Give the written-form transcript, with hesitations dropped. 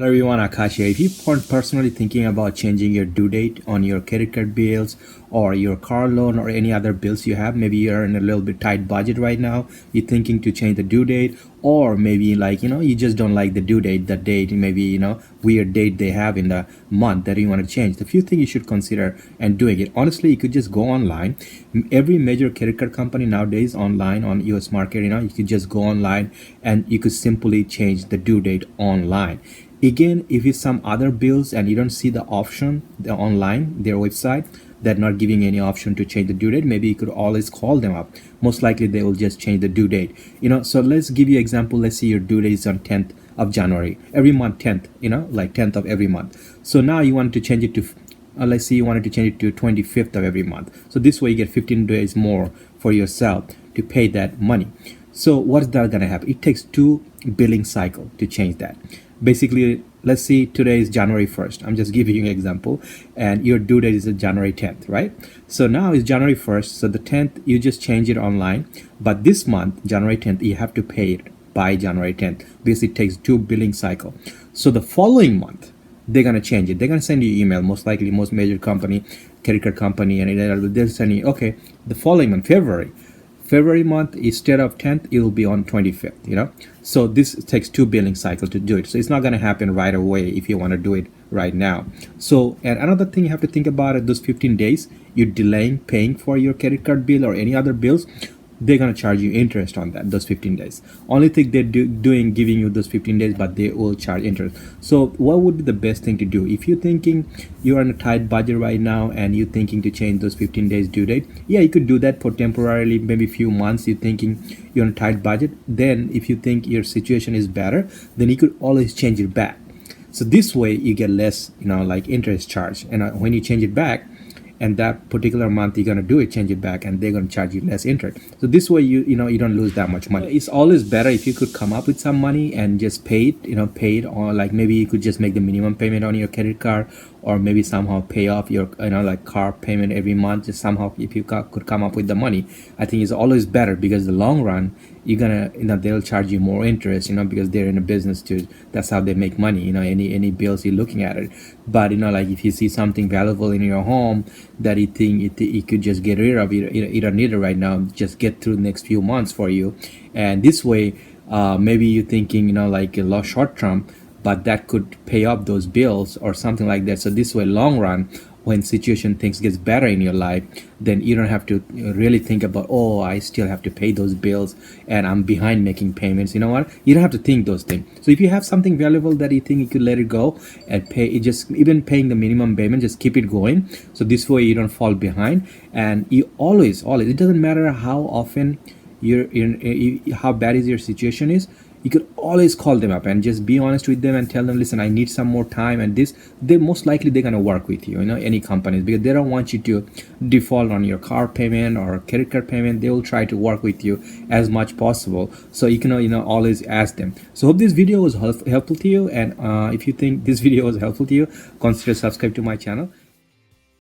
Hello everyone, Akash here. If you are personally thinking about changing your due date on your credit card bills or your car loan or any other bills you have, maybe you're in a little bit tight budget right now, you're thinking to change the due date, or maybe you just don't like the due date, the date, maybe weird date they have in the month that you want to change. The few things you should consider and doing it. Honestly, you could just go online. Every major credit card company nowadays online on US market, you could just go online and you could simply change the due date online. Again, if it's some other bills and you don't see the option the online their website, they're not giving any option to change the due date, maybe you could always call them up. Most likely they will just change the due date. So let's give you example. Let's say your due date is on 10th of January every month, 10th, like 10th of every month. So now you want to change it to let's say you wanted to change it to 25th of every month. So this way you get 15 days more for yourself to pay that money. So what's that gonna happen? It takes 2 billing cycle to change that. Basically, let's see, today is January 1st. I'm just giving you an example, and your due date is January 10th, right? So now it's January 1st, so the 10th you just change it online, but this month January 10th you have to pay it by January 10th because it takes 2 billing cycle. So the following month they're gonna change it. They're gonna send you email, most likely most major company, credit card company, and they'll send you, okay, the following month, February month, instead of 10th, it will be on 25th, So this takes 2 billing cycle to do it. So it's not going to happen right away if you want to do it right now. So, and another thing you have to think about is those 15 days, you're delaying paying for your credit card bill or any other bills, they're going to charge you interest on that, those 15 days. Only thing they're doing, giving you those 15 days, but they will charge interest. So what would be the best thing to do? If you're thinking you're on a tight budget right now and you're thinking to change those 15 days due date, yeah, you could do that for temporarily, maybe a few months. You're thinking you're on a tight budget. Then if you think your situation is better, then you could always change it back. So this way you get less, like interest charge. And when you change it back, and that particular month you're going to do it, change it back, and they're going to charge you less interest. So this way you don't lose that much money. It's always better if you could come up with some money and just pay it, or like maybe you could just make the minimum payment on your credit card, or maybe somehow pay off your like car payment every month. Just somehow, if you could come up with the money, I think it's always better, because the long run you're gonna they'll charge you more interest, because they're in a business too. That's how they make money. Any bills you're looking at it. But like if you see something valuable in your home that you think you could just get rid of, you don't need it right now, just get through the next few months for you. And this way maybe you're thinking like a lot short term, but that could pay off those bills or something like that. So this way, long run, when situation things gets better in your life, then you don't have to really think about, oh, I still have to pay those bills and I'm behind making payments. You know what? You don't have to think those things. So if you have something valuable that you think you could let it go and pay it, just even paying the minimum payment, just keep it going. So this way you don't fall behind, and you always, it doesn't matter how often you're in, how bad is your situation is, you could always call them up and just be honest with them and tell them, listen, I need some more time. And this, they most likely they're going to work with you, any companies, because they don't want you to default on your car payment or credit card payment. They will try to work with you as much possible. So you can always ask them. So hope this video was helpful to you, and if you think this video was helpful to you, consider subscribe to my channel.